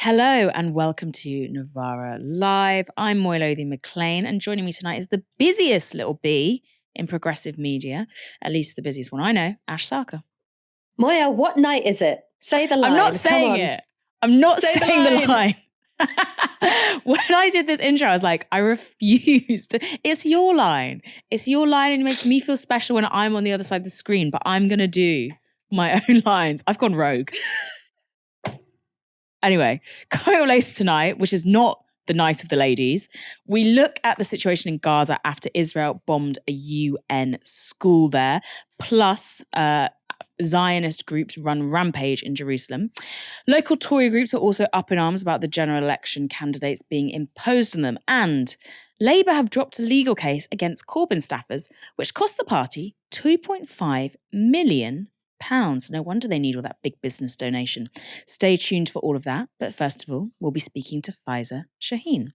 Hello and welcome to Novara Live. I'm Moya Lothian-McLean, and joining me tonight is the busiest little bee in progressive media, at least the busiest one I know, Ash Sarkar. Moya, what night is it? Say the line. I'm not saying it. I'm not saying the line. When I did this intro, I was like, I refuse to. It's your line. It's your line, and it makes me feel special when I'm on the other side of the screen, but I'm going to do my own lines. I've gone rogue. Anyway, coming up later tonight, which is not the night of the ladies, we look at the situation in Gaza after Israel bombed a UN school there, plus Zionist groups run rampage in Jerusalem. Local Tory groups are also up in arms about the general election candidates being imposed on them. And Labour have dropped a legal case against Corbyn staffers, which cost the party £2.5 million. No wonder they need all that big business donation. Stay tuned for all of that. But first of all, we'll be speaking to Faiza Shaheen.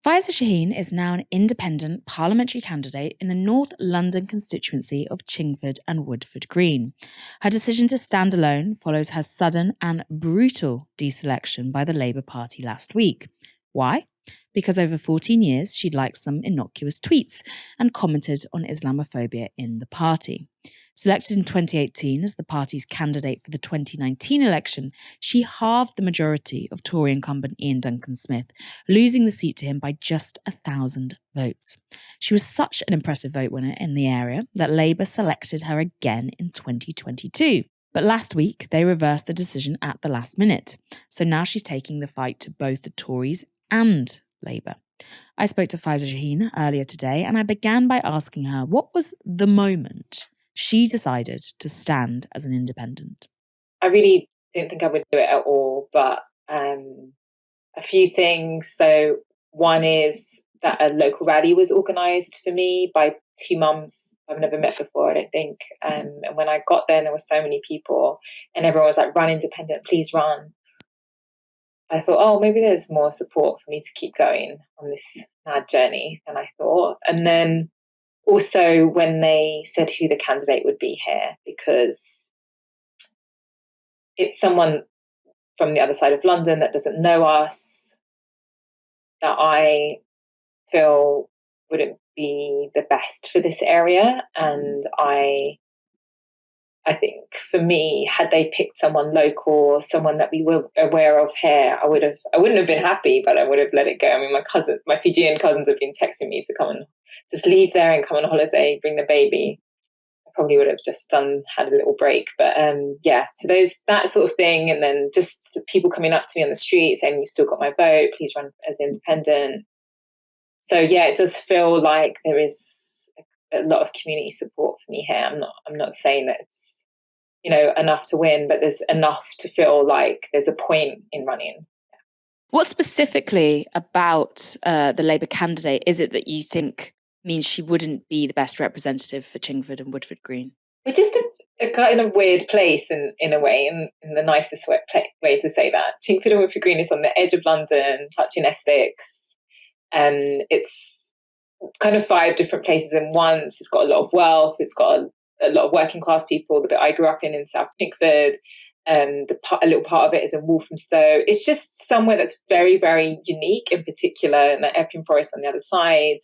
Faiza Shaheen is now an independent parliamentary candidate in the North London constituency of Chingford and Woodford Green. Her decision to stand alone follows her sudden and brutal deselection by the Labour Party last week. Why? Because over 14 years, she'd liked some innocuous tweets and commented on Islamophobia in the party. Selected in 2018 as the party's candidate for the 2019 election, she halved the majority of Tory incumbent Ian Duncan-Smith, losing the seat to him by just 1,000 votes. She was such an impressive vote winner in the area that Labour selected her again in 2022. But last week, they reversed the decision at the last minute. So now she's taking the fight to both the Tories and Labour. I spoke to Faiza Shaheen earlier today, and I began by asking her what was the moment she decided to stand as an independent. I really didn't think I would do it at all, but a few things. So one is that a local rally was organised for me by two mums I've never met before, I don't think. And when I got there, there were so many people and everyone was like, run independent, please run. I thought, oh, maybe there's more support for me to keep going on this mad journey than I thought. And then also when they said who the candidate would be here, because it's someone from the other side of London that doesn't know us, that I feel wouldn't be the best for this area. And I think for me, had they picked someone local, someone that we were aware of here, I wouldn't have been happy, but I would have let it go. I mean, my Fijian cousins have been texting me to come and just leave there and come on holiday, bring the baby. I probably would have just had a little break. But so that sort of thing. And then just the people coming up to me on the street saying, you've still got my vote, please run as independent. So yeah, it does feel like there is a lot of community support for me here. I'm not saying that it's, enough to win, but there's enough to feel like there's a point in running. What specifically about the Labour candidate is it that you think means she wouldn't be the best representative for Chingford and Woodford Green? We're just a kind of weird place in a way, in the nicest way to say that. Chingford and Woodford Green is on the edge of London, touching Essex. It's kind of 5 different places in once. It's got a lot of wealth. It's got a lot of working class people. The bit I grew up in South Chingford. A little part of it is in Walthamstow. It's just somewhere that's very, very unique, in particular, and the Epping Forest on the other side.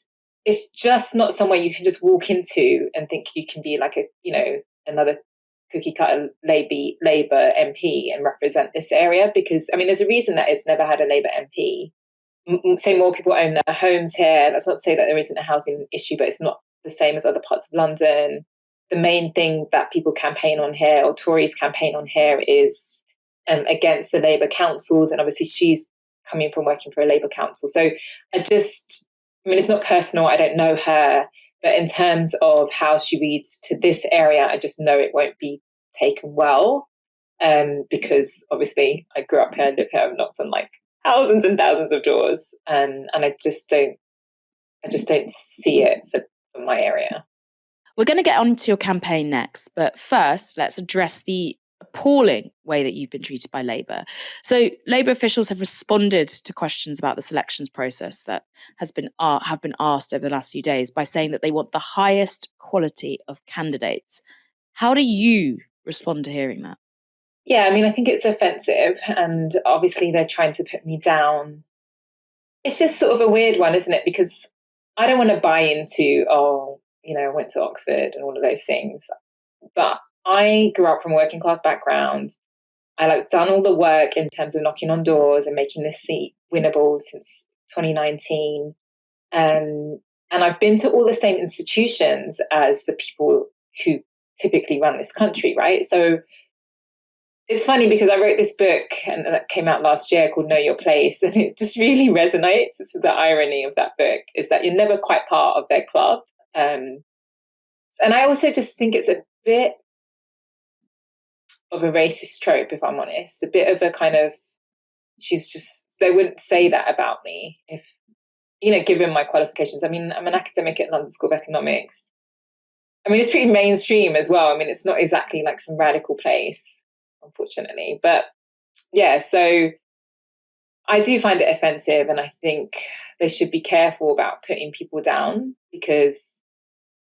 It's just not somewhere you can just walk into and think you can be like another cookie cutter Labour MP and represent this area, because there's a reason that it's never had a Labour MP. Say more people own their homes here. That's not to say that there isn't a housing issue, but it's not the same as other parts of London. The main thing that people campaign on here, or Tories campaign on here, is against the Labour councils. And obviously she's coming from working for a Labour council. So it's not personal. I don't know her. But in terms of how she reads to this area, I just know it won't be taken well. Because obviously I grew up here, I live here, I've knocked on like thousands and thousands of doors. And I just don't see it for my area. We're going to get on to your campaign next, but first, let's address the appalling way that you've been treated by Labour. So Labour officials have responded to questions about the selections process that have been asked over the last few days by saying that they want the highest quality of candidates. How do you respond to hearing that? Yeah, I mean, I think it's offensive, and obviously they're trying to put me down. It's just sort of a weird one, isn't it? Because I don't want to buy into, I went to Oxford and all of those things. But I grew up from a working class background. Done all the work in terms of knocking on doors and making this seat winnable since 2019. And I've been to all the same institutions as the people who typically run this country, right? So it's funny because I wrote this book and that came out last year called Know Your Place. And it just really resonates. It's the irony of that book is that you're never quite part of their club. And I also just think it's a bit of a racist trope, if I'm honest, a bit of a kind of, they wouldn't say that about me if, given my qualifications. I mean, I'm an academic at London School of Economics. I mean, it's pretty mainstream as well. I mean, it's not exactly like some radical place, unfortunately. But yeah, so I do find it offensive. And I think they should be careful about putting people down, because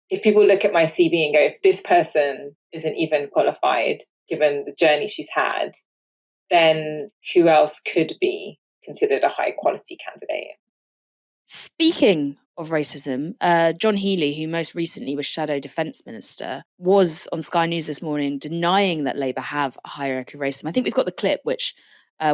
if people look at my CV and go, if this person isn't even qualified, given the journey she's had, then who else could be considered a high quality candidate? Speaking of racism, John Healey, who most recently was Shadow Defence Minister, was on Sky News this morning denying that Labour have a hierarchy of racism. I think we've got the clip, which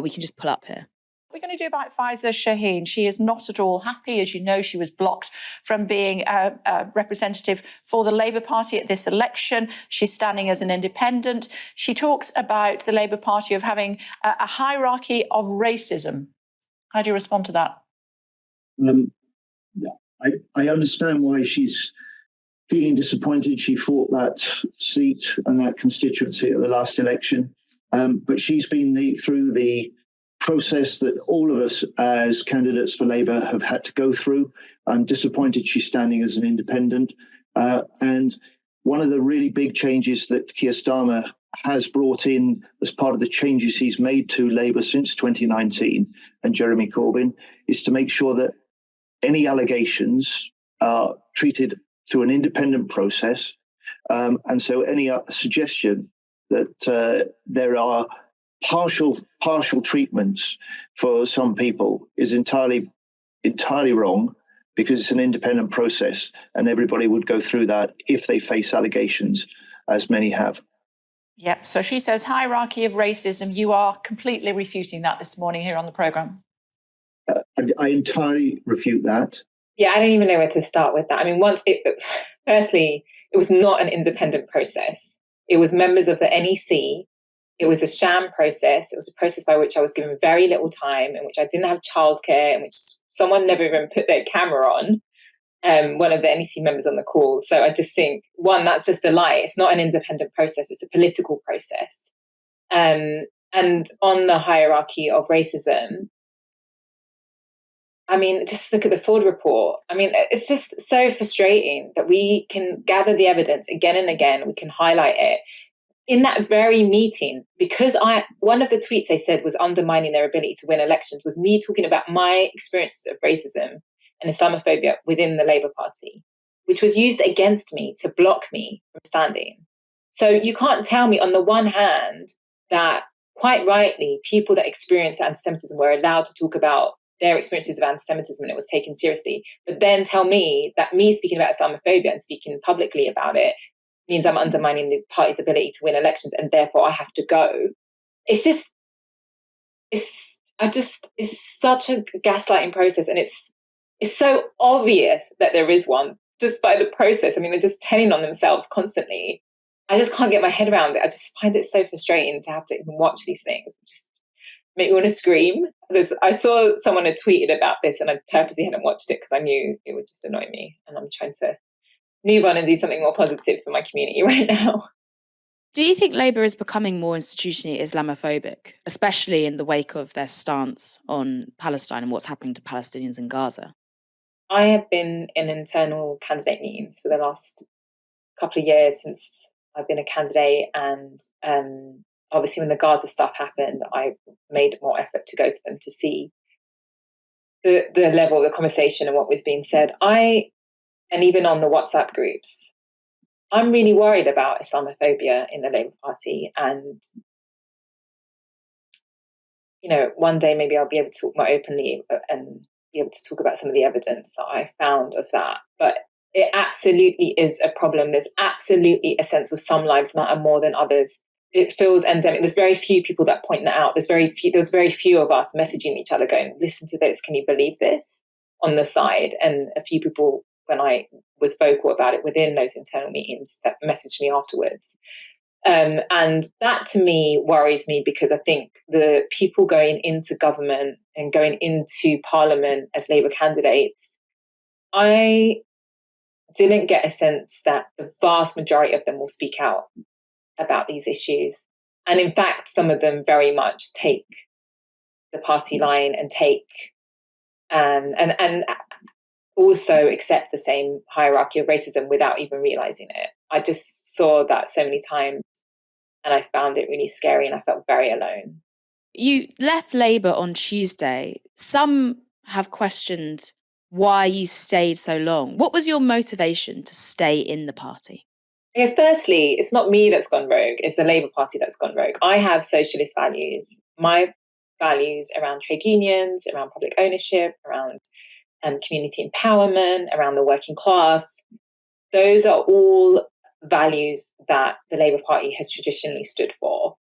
we can just pull up here. We're going to do about Faiza Shaheen. She is not at all happy. As you know, she was blocked from being a representative for the Labour Party at this election. She's standing as an independent. She talks about the Labour Party of having a hierarchy of racism. How do you respond to that? I understand why she's feeling disappointed. She fought that seat and that constituency at the last election, but she's been through the process that all of us as candidates for Labour have had to go through. I'm disappointed she's standing as an independent. And one of the really big changes that Keir Starmer has brought in as part of the changes he's made to Labour since 2019 and Jeremy Corbyn is to make sure that any allegations are treated through an independent process. And so any suggestion that there are partial treatments for some people is entirely wrong, because it's an independent process and everybody would go through that if they face allegations, as many have. Yep. So she says hierarchy of racism. You are completely refuting that this morning here on the programme. I entirely refute that. Yeah, I don't even know where to start with that. I mean, firstly, it was not an independent process. It was members of the NEC. It was a sham process. It was a process by which I was given very little time, in which I didn't have childcare, in which someone never even put their camera on, one of the NEC members on the call. So I just think, one, that's just a lie. It's not an independent process. It's a political process. And on the hierarchy of racism, I mean, just look at the Ford report. I mean, it's just so frustrating that we can gather the evidence again and again. We can highlight it. In that very meeting, because one of the tweets they said was undermining their ability to win elections was me talking about my experiences of racism and Islamophobia within the Labour Party, which was used against me to block me from standing. So you can't tell me on the one hand that quite rightly people that experience anti-Semitism were allowed to talk about their experiences of anti-Semitism and it was taken seriously, but then tell me that me speaking about Islamophobia and speaking publicly about it means I'm undermining the party's ability to win elections and therefore I have to go. It's such a gaslighting process, and it's so obvious that there is one just by the process. I mean, they're just telling on themselves constantly. I just can't get my head around it. I just find it so frustrating to have to even watch these things. It just make me want to scream. I saw someone had tweeted about this and I purposely hadn't watched it because I knew it would just annoy me, and I'm trying to move on and do something more positive for my community right now. Do you think Labour is becoming more institutionally Islamophobic, especially in the wake of their stance on Palestine and what's happening to Palestinians in Gaza? I have been in internal candidate meetings for the last couple of years since I've been a candidate, and obviously when the Gaza stuff happened, I made more effort to go to them to see the level of the conversation and what was being said. And even on the WhatsApp groups, I'm really worried about Islamophobia in the Labour Party. And one day maybe I'll be able to talk more openly and be able to talk about some of the evidence that I found of that. But it absolutely is a problem. There's absolutely a sense of some lives matter more than others. It feels endemic. There's very few people that point that out. There's very few of us messaging each other going, listen to this, can you believe this? On the side. And a few people, when I was vocal about it within those internal meetings, that messaged me afterwards. And that to me worries me, because I think the people going into government and going into Parliament as Labour candidates, I didn't get a sense that the vast majority of them will speak out about these issues. And in fact, some of them very much take the party line and take and also accept the same hierarchy of racism without even realizing it. I just saw that so many times, and I found it really scary, and I felt very alone. You left Labour on Tuesday. Some have questioned why you stayed so long. What was your motivation to stay in the party? Firstly, it's not me that's gone rogue, it's the Labour Party that's gone rogue. I have socialist values. My values around trade unions, around public ownership, around community empowerment, around the working class, those are all values that the Labour Party has traditionally stood for.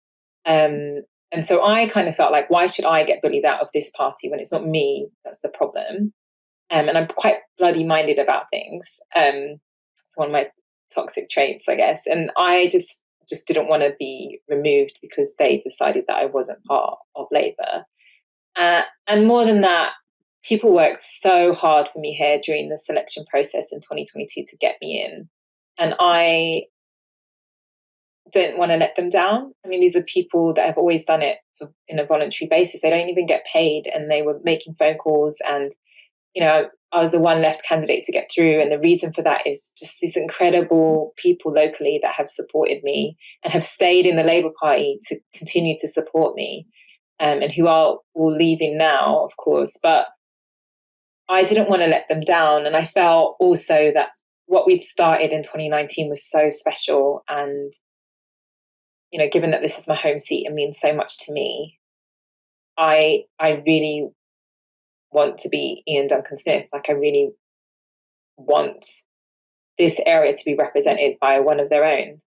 And so I kind of felt like, why should I get bullied out of this party when it's not me that's the problem? And I'm quite bloody minded about things. It's one of my toxic traits, I guess. And I just didn't want to be removed because they decided that I wasn't part of Labour. And more than that, people worked so hard for me here during the selection process in 2022 to get me in. And I don't want to let them down. I mean, these are people that have always done it in a voluntary basis. They don't even get paid, and they were making phone calls. And, I was the one left candidate to get through. And the reason for that is just these incredible people locally that have supported me and have stayed in the Labour Party to continue to support me, and who are all leaving now, of course. But I didn't want to let them down. And I felt also that what we'd started in 2019 was so special. And, given that this is my home seat and means so much to me, I really want to be Ian Duncan Smith. Like, I really want this area to be represented by one of their own.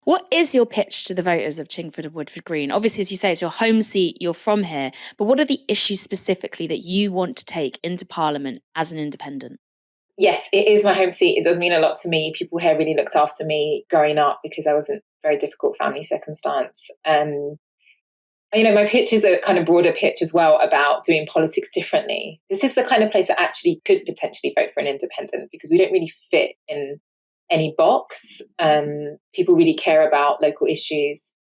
What is your pitch to the voters of Chingford and Woodford Green? Obviously, as you say, it's your home seat, you're from here, but what are the issues specifically that you want to take into Parliament as an independent? Yes, it is my home seat. It does mean a lot to me. People here really looked after me growing up because I was in a very difficult family circumstance. My pitch is a kind of broader pitch as well about doing politics differently. This is the kind of place that actually could potentially vote for an independent, because we don't really fit in any box. People really care about local issues.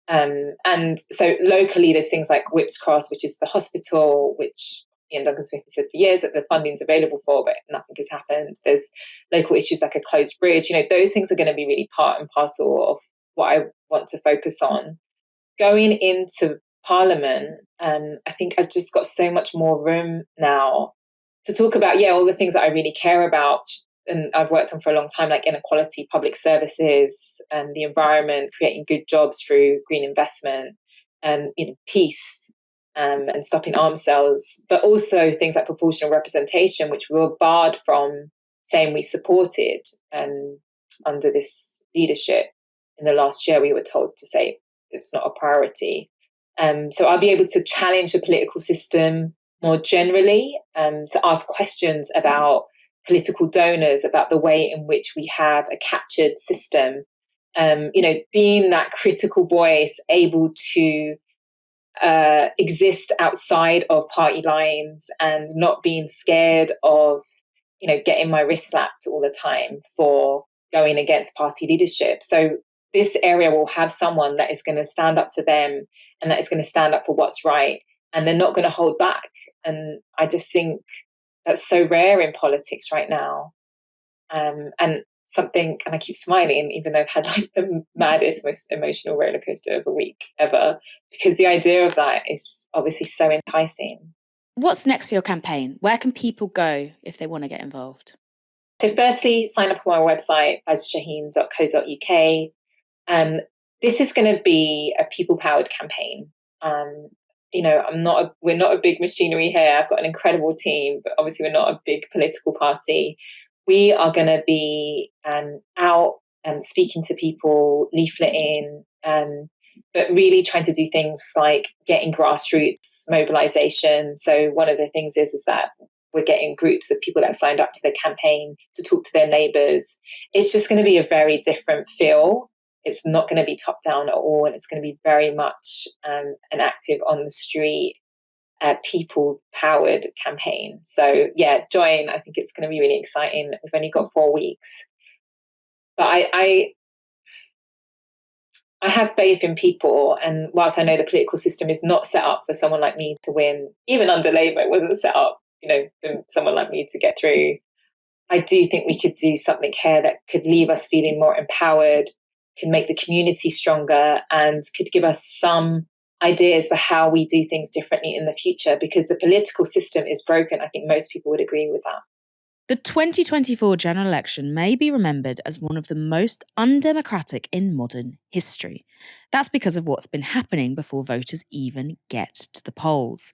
And so locally, there's things like Whips Cross, which is the hospital, which Ian Duncan Smith has said for years that the funding's available for, but nothing has happened. There's local issues like a closed bridge. Those things are going to be really part and parcel of what I want to focus on. Going into Parliament, I think I've just got so much more room now to talk about, all the things that I really care about and I've worked on for a long time, like inequality, public services, the environment, creating good jobs through green investment, peace, and stopping arms sales, but also things like proportional representation, which we were barred from saying we supported under this leadership. In the last year, we were told to say it's not a priority. So I'll be able to challenge the political system more generally, to ask questions about political donors, about the way in which we have a captured system, being that critical voice, able to exist outside of party lines and not being scared of, getting my wrist slapped all the time for going against party leadership. So this area will have someone that is going to stand up for them and that is going to stand up for what's right, and they're not going to hold back. And I just think that's so rare in politics right now. And I keep smiling, even though I've had like the maddest, most emotional roller coaster of a week ever, because the idea of that is obviously so enticing. What's next for your campaign? Where can people go if they want to get involved? So firstly, sign up on my website, faizashaheen.co.uk. This is going to be a people-powered campaign. we're not a big machinery here. I've got an incredible team, but obviously we're not a big political party. We are going to be out and speaking to people, leafleting, but really trying to do things like getting grassroots mobilization. So one of the things is that we're getting groups of people that have signed up to the campaign to talk to their neighbours. It's just going to be a very different feel. It's not going to be top down at all, and it's going to be very much an active on the street, people powered campaign. So yeah, join. I think it's going to be really exciting. We've only got 4 weeks, but I have faith in people, and whilst I know the political system is not set up for someone like me to win, even under Labour, it wasn't set up, for someone like me to get through. I do think we could do something here that could leave us feeling more empowered, could make the community stronger, and could give us some ideas for how we do things differently in the future, because the political system is broken. I think most people would agree with that. The 2024 general election may be remembered as one of the most undemocratic in modern history. That's because of what's been happening before voters even get to the polls.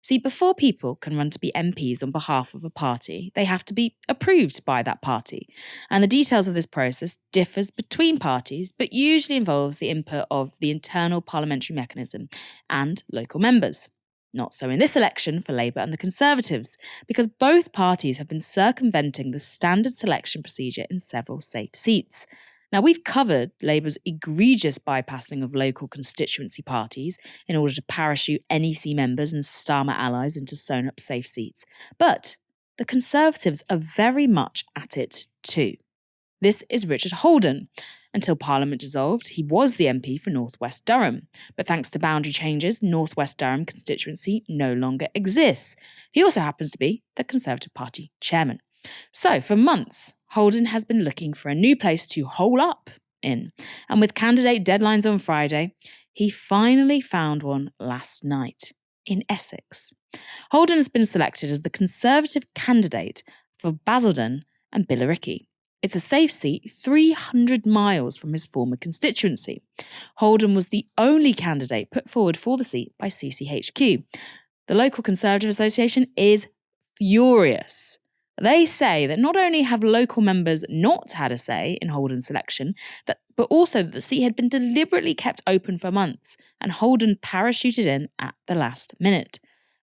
See, before people can run to be MPs on behalf of a party, they have to be approved by that party. And the details of this process differs between parties, but usually involves the input of the internal parliamentary mechanism and local members. Not so in this election for Labour and the Conservatives, because both parties have been circumventing the standard selection procedure in several safe seats. Now, we've covered Labour's egregious bypassing of local constituency parties in order to parachute NEC members and Starmer allies into sewn-up safe seats. But the Conservatives are very much at it too. This is Richard Holden. Until Parliament dissolved, he was the MP for North West Durham. But thanks to boundary changes, North West Durham constituency no longer exists. He also happens to be the Conservative Party chairman. So for months, Holden has been looking for a new place to hole up in. And with candidate deadlines on Friday, he finally found one last night in Essex. Holden has been selected as the Conservative candidate for Basildon and Billericay. It's a safe seat 300 miles from his former constituency. Holden was the only candidate put forward for the seat by CCHQ. The local Conservative Association is furious. They say that not only have local members not had a say in Holden's selection, but also that the seat had been deliberately kept open for months and Holden parachuted in at the last minute.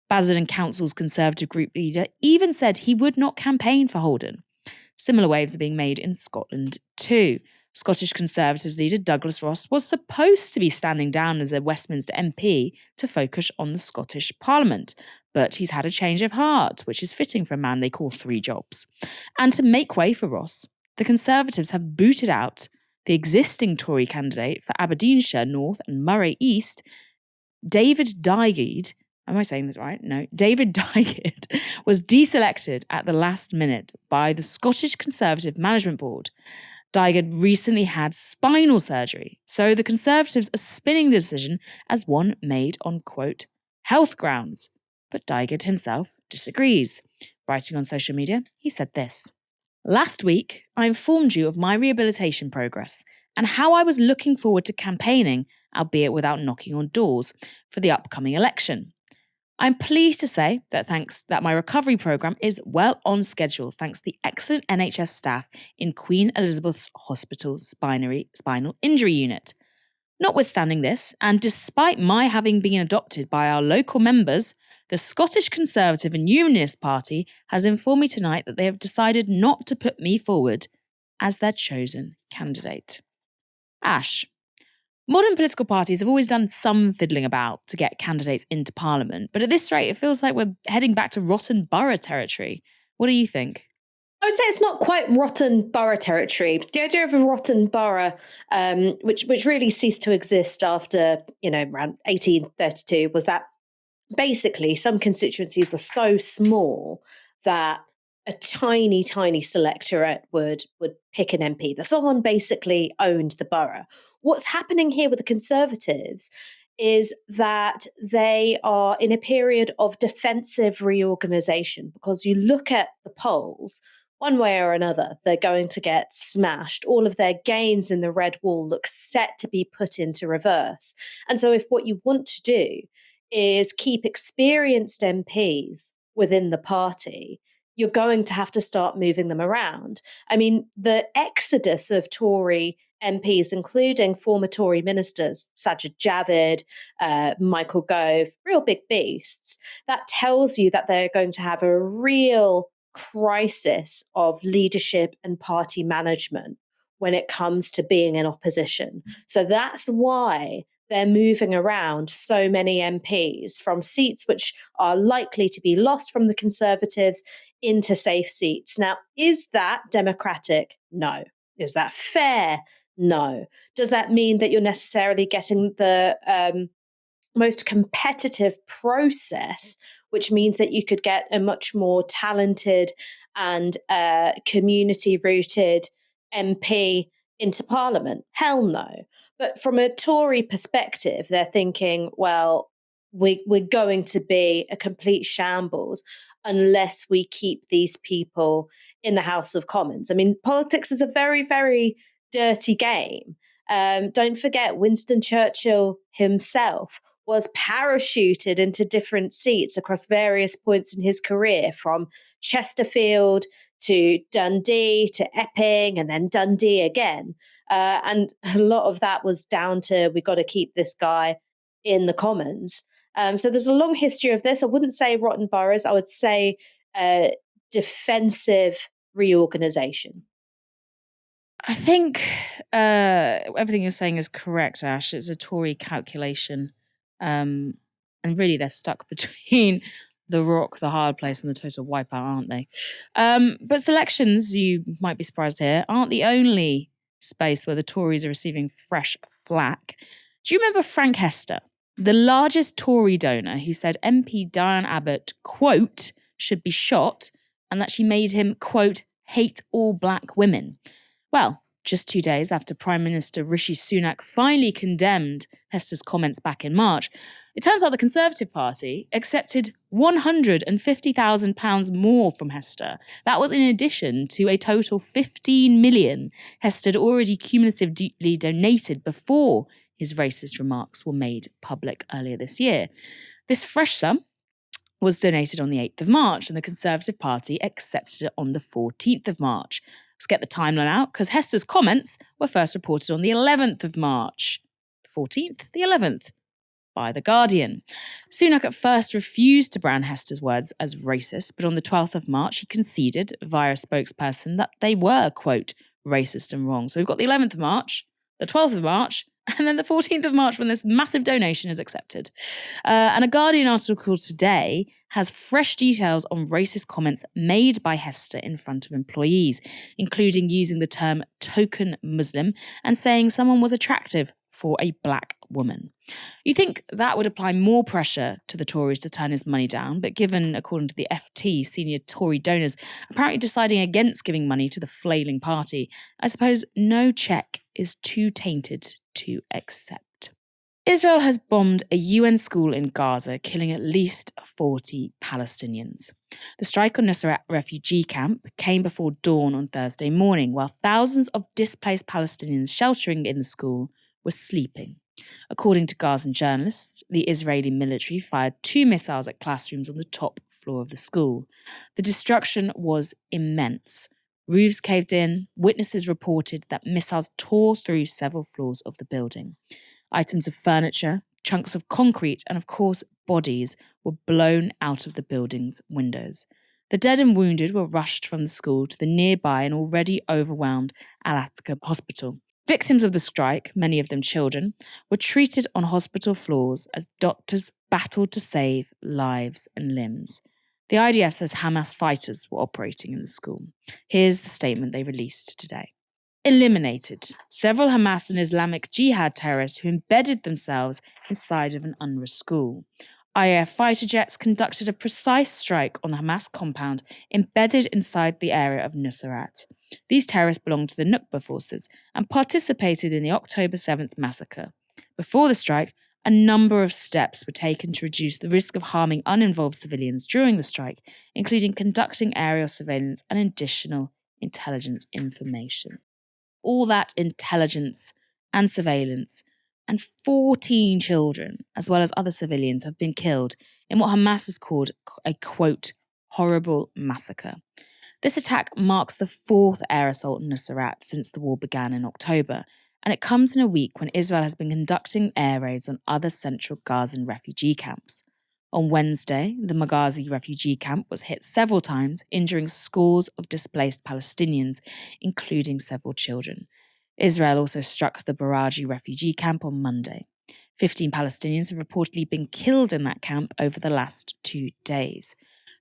Basildon Council's Conservative group leader even said he would not campaign for Holden. Similar waves are being made in Scotland too. Scottish Conservatives leader Douglas Ross was supposed to be standing down as a Westminster MP to focus on the Scottish Parliament, but he's had a change of heart, which is fitting for a man they call 3 jobs. And to make way for Ross, the Conservatives have booted out the existing Tory candidate for Aberdeenshire North and Moray East, David Dygert. Am I saying this right? No. David Dygert was deselected at the last minute by the Scottish Conservative Management Board. Dygert recently had spinal surgery, so the Conservatives are spinning the decision as one made on, quote, health grounds. But Dygert himself disagrees. Writing on social media, he said this: "Last week, I informed you of my rehabilitation progress and how I was looking forward to campaigning, albeit without knocking on doors, for the upcoming election. I'm pleased to say that my recovery programme is well on schedule thanks to the excellent NHS staff in Queen Elizabeth's Hospital's Spinal Injury Unit. Notwithstanding this, and despite my having been adopted by our local members, the Scottish Conservative and Unionist Party has informed me tonight that they have decided not to put me forward as their chosen candidate." Ash, modern political parties have always done some fiddling about to get candidates into Parliament, but at this rate, it feels like we're heading back to rotten borough territory. What do you think? I would say it's not quite rotten borough territory. The idea of a rotten borough, which really ceased to exist after, around 1832, was that basically some constituencies were so small that a tiny, tiny selectorate would pick an MP, that someone basically owned the borough. What's happening here with the Conservatives is that they are in a period of defensive reorganisation, because you look at the polls, one way or another, they're going to get smashed. All of their gains in the red wall look set to be put into reverse. And so if what you want to do is keep experienced MPs within the party, you're going to have to start moving them around. I mean, the exodus of Tory MPs, including former Tory ministers, Sajid Javid, Michael Gove, real big beasts, that tells you that they're going to have a real crisis of leadership and party management when it comes to being in opposition. So that's why they're moving around so many MPs from seats which are likely to be lost from the Conservatives into safe seats. Now, is that democratic? No. Is that fair? No. Does that mean that you're necessarily getting the most competitive process, which means that you could get a much more talented and community-rooted MP into Parliament? Hell no. But from a Tory perspective, they're thinking, well, we're going to be a complete shambles unless we keep these people in the House of Commons. I mean, politics is a very, very dirty game. Don't forget, Winston Churchill himself was parachuted into different seats across various points in his career, from Chesterfield to Dundee to Epping and then Dundee again. And a lot of that was down to, we've got to keep this guy in the Commons. So there's a long history of this. I wouldn't say rotten boroughs. I would say defensive reorganisation. I think everything you're saying is correct, Ash. It's a Tory calculation. And really, they're stuck between the rock, the hard place, and the total wipeout, aren't they? But selections, you might be surprised here, aren't the only space where the Tories are receiving fresh flack. Do you remember Frank Hester, the largest Tory donor, who said MP Diane Abbott, quote, should be shot, and that she made him, quote, hate all black women? Well, just 2 days after Prime Minister Rishi Sunak finally condemned Hester's comments back in March, it turns out the Conservative Party accepted £150,000 more from Hester. That was in addition to a total 15 million Hester had already cumulatively donated before his racist remarks were made public earlier this year. This fresh sum was donated on the 8th of March, and the Conservative Party accepted it on the 14th of March. Let's get the timeline out, because Hester's comments were first reported on the 11th of March. The 14th, the 11th, by The Guardian. Sunak at first refused to brand Hester's words as racist, but on the 12th of March, he conceded via a spokesperson that they were, quote, racist and wrong. So we've got the 11th of March, the 12th of March, and then the 14th of March when this massive donation is accepted. And a Guardian article today has fresh details on racist comments made by Hester in front of employees, including using the term token Muslim and saying someone was attractive for a black woman. You think that would apply more pressure to the Tories to turn his money down, but given, according to the FT, senior Tory donors apparently deciding against giving money to the flailing party, I suppose no check is too tainted to accept. Israel has bombed a UN school in Gaza, killing at least 40 Palestinians. The strike on Nusrat refugee camp came before dawn on Thursday morning, while thousands of displaced Palestinians sheltering in the school were sleeping. According to Gazan journalists, the Israeli military fired 2 missiles at classrooms on the top floor of the school. The destruction was immense. Roofs caved in. Witnesses reported that missiles tore through several floors of the building. Items of furniture, chunks of concrete, and of course bodies were blown out of the building's windows. The dead and wounded were rushed from the school to the nearby and already overwhelmed Al-Aqsa hospital. Victims of the strike, many of them children, were treated on hospital floors as doctors battled to save lives and limbs. The IDF says Hamas fighters were operating in the school. Here's the statement they released today. Eliminated several Hamas and Islamic Jihad terrorists who embedded themselves inside of an UNRWA school. IAF fighter jets conducted a precise strike on the Hamas compound embedded inside the area of Nusrat. These terrorists belonged to the Nukba forces and participated in the October 7th massacre. Before the strike, a number of steps were taken to reduce the risk of harming uninvolved civilians during the strike, including conducting aerial surveillance and additional intelligence information. All that intelligence and surveillance and 14 children, as well as other civilians, have been killed in what Hamas has called a, quote, horrible massacre. This attack marks the fourth air assault in Nusrat since the war began in October, and it comes in a week when Israel has been conducting air raids on other central Gazan refugee camps. On Wednesday, the Maghazi refugee camp was hit several times, injuring scores of displaced Palestinians, including several children. Israel also struck the Baraji refugee camp on Monday. 15 Palestinians have reportedly been killed in that camp over the last 2 days.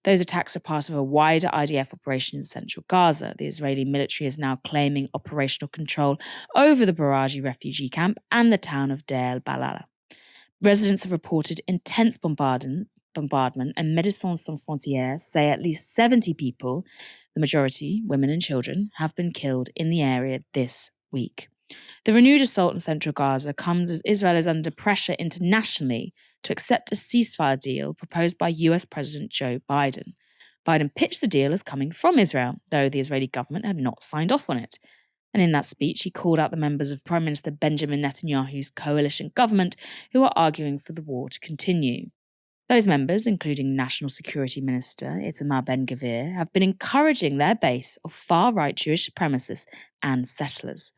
Those attacks are part of a wider IDF operation in central Gaza. The Israeli military is now claiming operational control over the Baraji refugee camp and the town of Deir el-Balala. Residents have reported intense bombardment, and Médecins Sans Frontières say at least 70 people, the majority women and children, have been killed in the area this week. The renewed assault in central Gaza comes as Israel is under pressure internationally to accept a ceasefire deal proposed by US President Joe Biden. Biden pitched the deal as coming from Israel, though the Israeli government had not signed off on it. And in that speech, he called out the members of Prime Minister Benjamin Netanyahu's coalition government who are arguing for the war to continue. Those members, including National Security Minister Itamar Ben-Gvir, have been encouraging their base of far-right Jewish supremacists and settlers.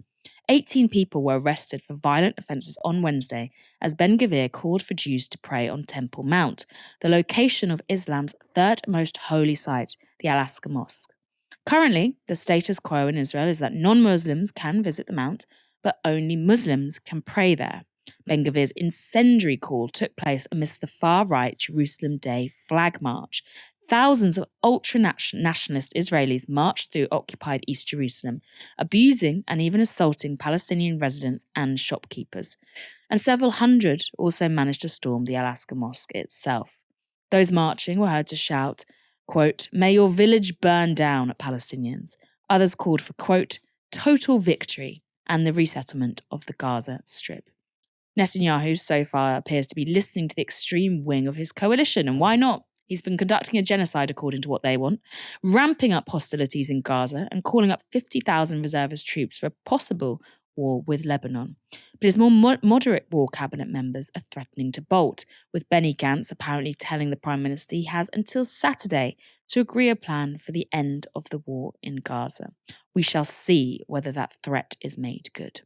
18 people were arrested for violent offences on Wednesday as Ben-Gvir called for Jews to pray on Temple Mount, the location of Islam's third most holy site, the Al-Aqsa Mosque. Currently, the status quo in Israel is that non-Muslims can visit the Mount, but only Muslims can pray there. Ben-Gvir's incendiary call took place amidst the far-right Jerusalem Day flag march. Thousands of ultra-nationalist Israelis marched through occupied East Jerusalem, abusing and even assaulting Palestinian residents and shopkeepers. And several hundred also managed to storm the Al-Aqsa Mosque itself. Those marching were heard to shout, quote, "May your village burn down," at Palestinians. Others called for, quote, "total victory" and the resettlement of the Gaza Strip. Netanyahu so far appears to be listening to the extreme wing of his coalition, and why not? He's been conducting a genocide according to what they want, ramping up hostilities in Gaza and calling up 50,000 reservist troops for a possible war with Lebanon. But his more moderate war cabinet members are threatening to bolt, with Benny Gantz apparently telling the Prime Minister he has until Saturday to agree a plan for the end of the war in Gaza. We shall see whether that threat is made good.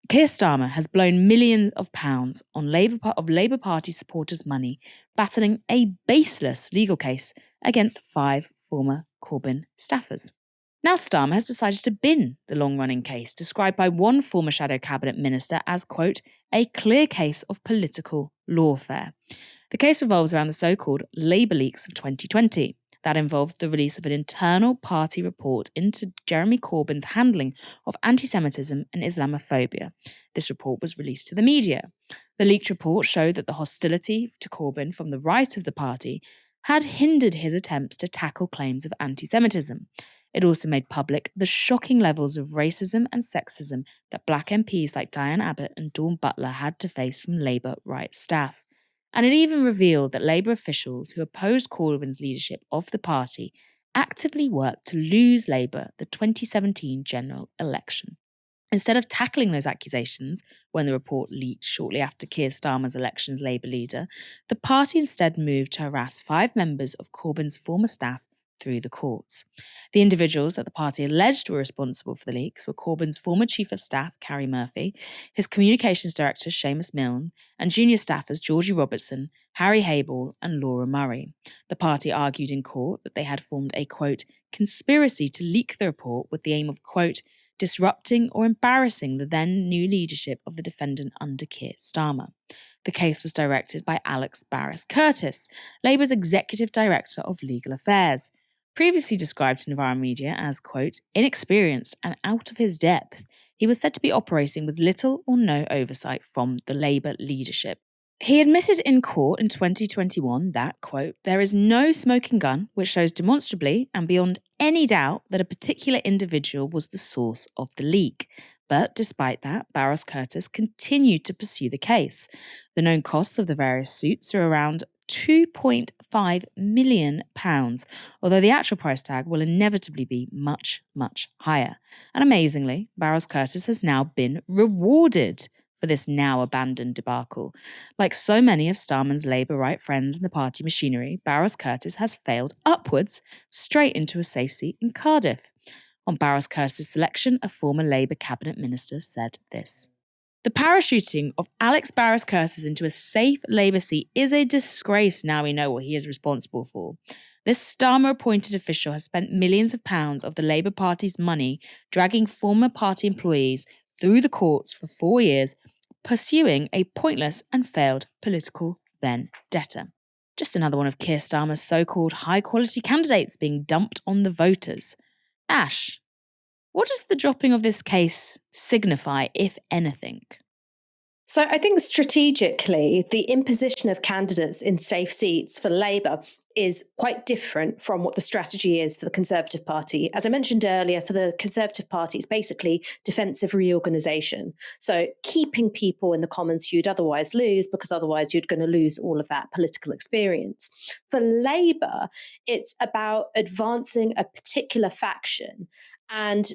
Keir Starmer has blown millions of pounds on Labour Party supporters' money, battling a baseless legal case against 5 former Corbyn staffers. Now Starmer has decided to bin the long-running case, described by one former shadow cabinet minister as, quote, "a clear case of political lawfare." The case revolves around the so-called Labour leaks of 2020. That involved the release of an internal party report into Jeremy Corbyn's handling of anti-Semitism and Islamophobia. This report was released to the media. The leaked report showed that the hostility to Corbyn from the right of the party had hindered his attempts to tackle claims of anti-Semitism. It also made public the shocking levels of racism and sexism that black MPs like Diane Abbott and Dawn Butler had to face from Labour right staff. And it even revealed that Labour officials who opposed Corbyn's leadership of the party actively worked to lose Labour the 2017 general election. Instead of tackling those accusations when the report leaked shortly after Keir Starmer's election as Labour leader, the party instead moved to harass 5 members of Corbyn's former staff through the courts. The individuals that the party alleged were responsible for the leaks were Corbyn's former Chief of Staff, Carrie Murphy, his Communications Director, Seamus Milne, and junior staffers Georgie Robertson, Harry Hayball, and Laura Murray. The party argued in court that they had formed a, quote, "conspiracy to leak the report with the aim of, quote, disrupting or embarrassing the then new leadership of the defendant under Keir Starmer." The case was directed by Alex Barris Curtis, Labour's Executive Director of Legal Affairs. Previously described to Novara Media as, quote, inexperienced and out of his depth, he was said to be operating with little or no oversight from the Labour leadership. He admitted in court in 2021 that, quote, there is no smoking gun which shows demonstrably and beyond any doubt that a particular individual was the source of the leak. But despite that, Barris Curtis continued to pursue the case. The known costs of the various suits are around £2.5 million, although the actual price tag will inevitably be much, much higher. And amazingly, Barris Curtis has now been rewarded for this now abandoned debacle. Like so many of Starmer's Labour right friends in the party machinery, Barras Curtis has failed upwards, straight into a safe seat in Cardiff. On Barras Curtis' selection, a former Labour cabinet minister said this. The parachuting of Alex Barras Curtis into a safe Labour seat is a disgrace now we know what he is responsible for. This Starmer-appointed official has spent millions of pounds of the Labour Party's money dragging former party employees through the courts for 4 years, pursuing a pointless and failed political vendetta. Just another one of Keir Starmer's so-called high-quality candidates being dumped on the voters. Ash, what does the dropping of this case signify, if anything? So I think strategically, the imposition of candidates in safe seats for Labour is quite different from what the strategy is for the Conservative Party. As I mentioned earlier, for the Conservative Party, it's basically defensive reorganisation. So keeping people in the Commons who you'd otherwise lose, because otherwise you're going to lose all of that political experience. For Labour, it's about advancing a particular faction and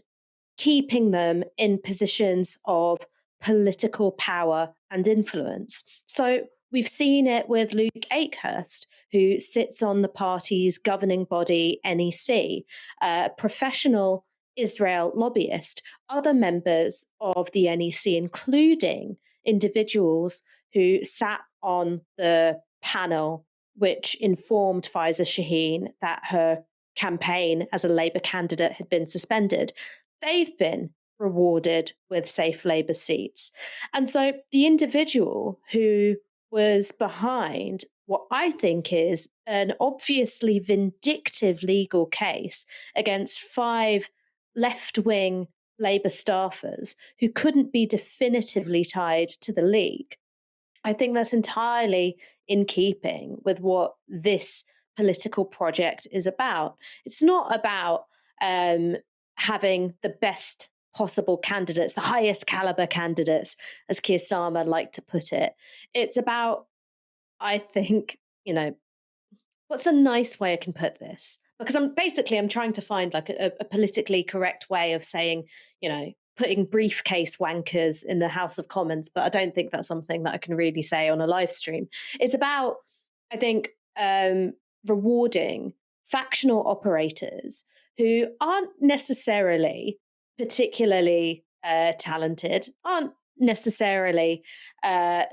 keeping them in positions of political power and influence. So we've seen it with Luke Akehurst, who sits on the party's governing body, NEC, a professional Israel lobbyist, other members of the NEC, including individuals who sat on the panel which informed Faiza Shaheen that her campaign as a Labour candidate had been suspended. They've been rewarded with safe Labour seats. And so the individual who was behind what I think is an obviously vindictive legal case against 5 left-wing Labour staffers who couldn't be definitively tied to the League, I think that's entirely in keeping with what this political project is about. It's not about having the best possible candidates, the highest caliber candidates, as Keir Starmer liked to put it. It's about, I think, what's a nice way I can put this? Because I'm trying to find like a politically correct way of saying, putting briefcase wankers in the House of Commons, but I don't think that's something that I can really say on a live stream. It's about, I think, rewarding factional operators who aren't necessarily particularly talented, aren't necessarily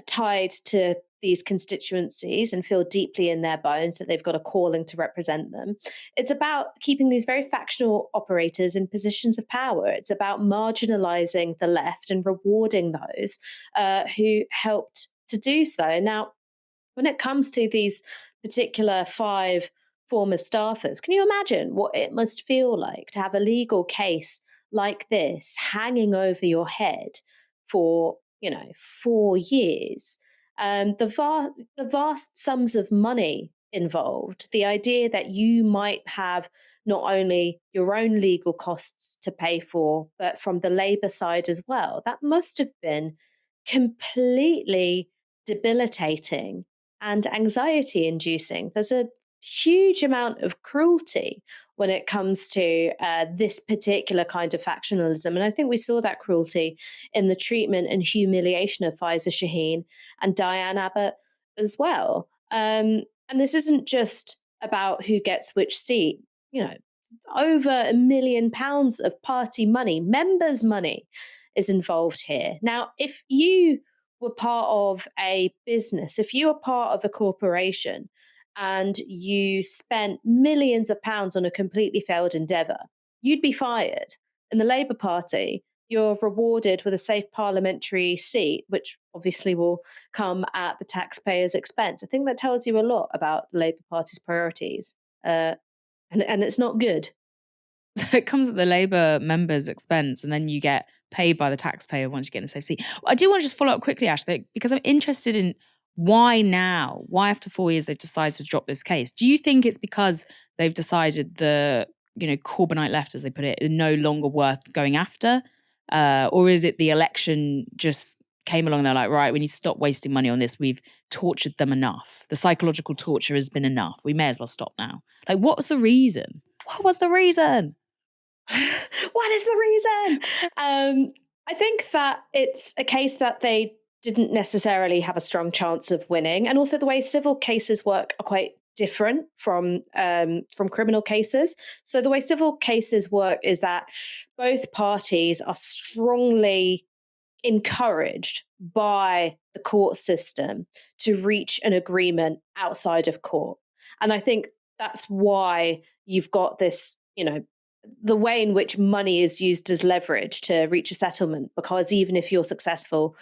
tied to these constituencies and feel deeply in their bones that they've got a calling to represent them. It's about keeping these very factional operators in positions of power. It's about marginalising the left and rewarding those who helped to do so. Now, when it comes to these particular 5 former staffers, can you imagine what it must feel like to have a legal case like this hanging over your head for 4 years? The vast sums of money involved, the idea that you might have not only your own legal costs to pay for, but from the Labour side as well, that must have been completely debilitating and anxiety inducing. There's a huge amount of cruelty when it comes to this particular kind of factionalism. And I think we saw that cruelty in the treatment and humiliation of Faiza Shaheen and Diane Abbott as well. And this isn't just about who gets which seat. Over £1 million of party money, members' money, is involved here. Now, if you were part of a business, if you were part of a corporation and you spent millions of pounds on a completely failed endeavour, you'd be fired. In the Labour Party, you're rewarded with a safe parliamentary seat, which obviously will come at the taxpayer's expense. I think that tells you a lot about the Labour Party's priorities, and it's not good. So it comes at the Labour members' expense, and then you get paid by the taxpayer once you get in a safe seat. I do want to just follow up quickly, Ash, because I'm interested in why now? Why after 4 years they've decided to drop this case? Do you think it's because they've decided the Corbynite left, as they put it, is no longer worth going after? Or is it the election just came along and they're like, right, we need to stop wasting money on this. We've tortured them enough. The psychological torture has been enough. We may as well stop now. Like, what was the reason? What was the reason? What is the reason? I think that it's a case that they didn't necessarily have a strong chance of winning. And also the way civil cases work are quite different from criminal cases. So the way civil cases work is that both parties are strongly encouraged by the court system to reach an agreement outside of court. And I think that's why you've got this, the way in which money is used as leverage to reach a settlement, because even if you're successful,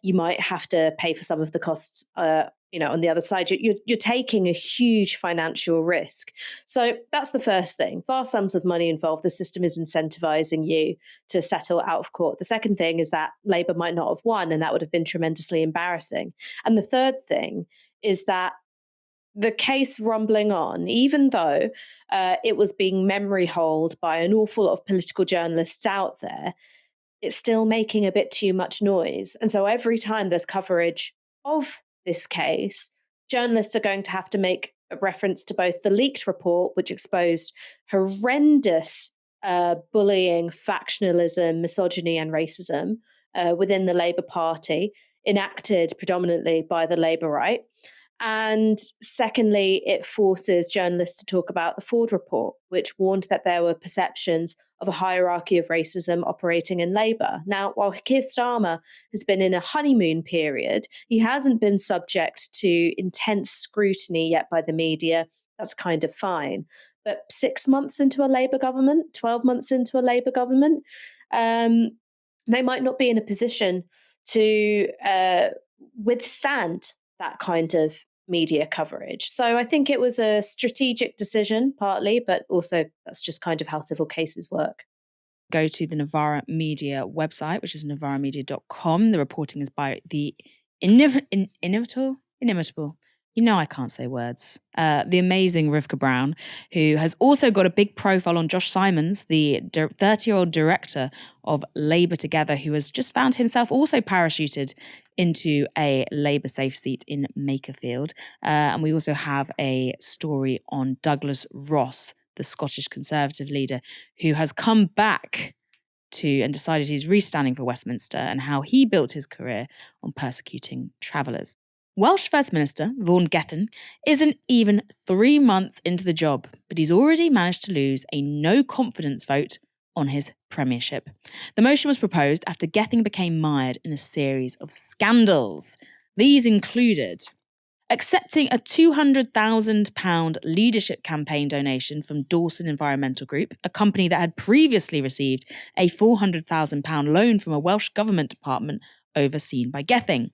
you might have to pay for some of the costs. On the other side, you're taking a huge financial risk. So that's the first thing. Vast sums of money involved. The system is incentivizing you to settle out of court. The second thing is that Labour might not have won, and that would have been tremendously embarrassing. And the third thing is that the case rumbling on, even though it was being memory holed by an awful lot of political journalists out there, it's still making a bit too much noise. And so every time there's coverage of this case, journalists are going to have to make a reference to both the leaked report, which exposed horrendous bullying, factionalism, misogyny, and racism within the Labour Party, enacted predominantly by the Labour right. And secondly, it forces journalists to talk about the Ford report, which warned that there were perceptions of a hierarchy of racism operating in Labour. Now, while Keir Starmer has been in a honeymoon period, he hasn't been subject to intense scrutiny yet by the media. That's kind of fine. But 6 months into a Labour government, 12 months into a Labour government, they might not be in a position to withstand that kind of media coverage. So I think it was a strategic decision, partly, but also that's just kind of how civil cases work. Go to the Novara Media website, which is novaramedia.com. The reporting is by the inimitable. I can't say words. The amazing Rivka Brown, who has also got a big profile on Josh Simons, the 30-year-old director of Labour Together, who has just found himself also parachuted into a Labour safe seat in Makerfield. And we also have a story on Douglas Ross, the Scottish Conservative leader, who has come back to and decided he's restanding for Westminster, and how he built his career on persecuting travellers. Welsh First Minister Vaughan Gething isn't even 3 months into the job, but he's already managed to lose a no-confidence vote on his premiership. The motion was proposed after Gething became mired in a series of scandals. These included accepting a £200,000 leadership campaign donation from Dawson Environmental Group, a company that had previously received a £400,000 loan from a Welsh government department overseen by Gething.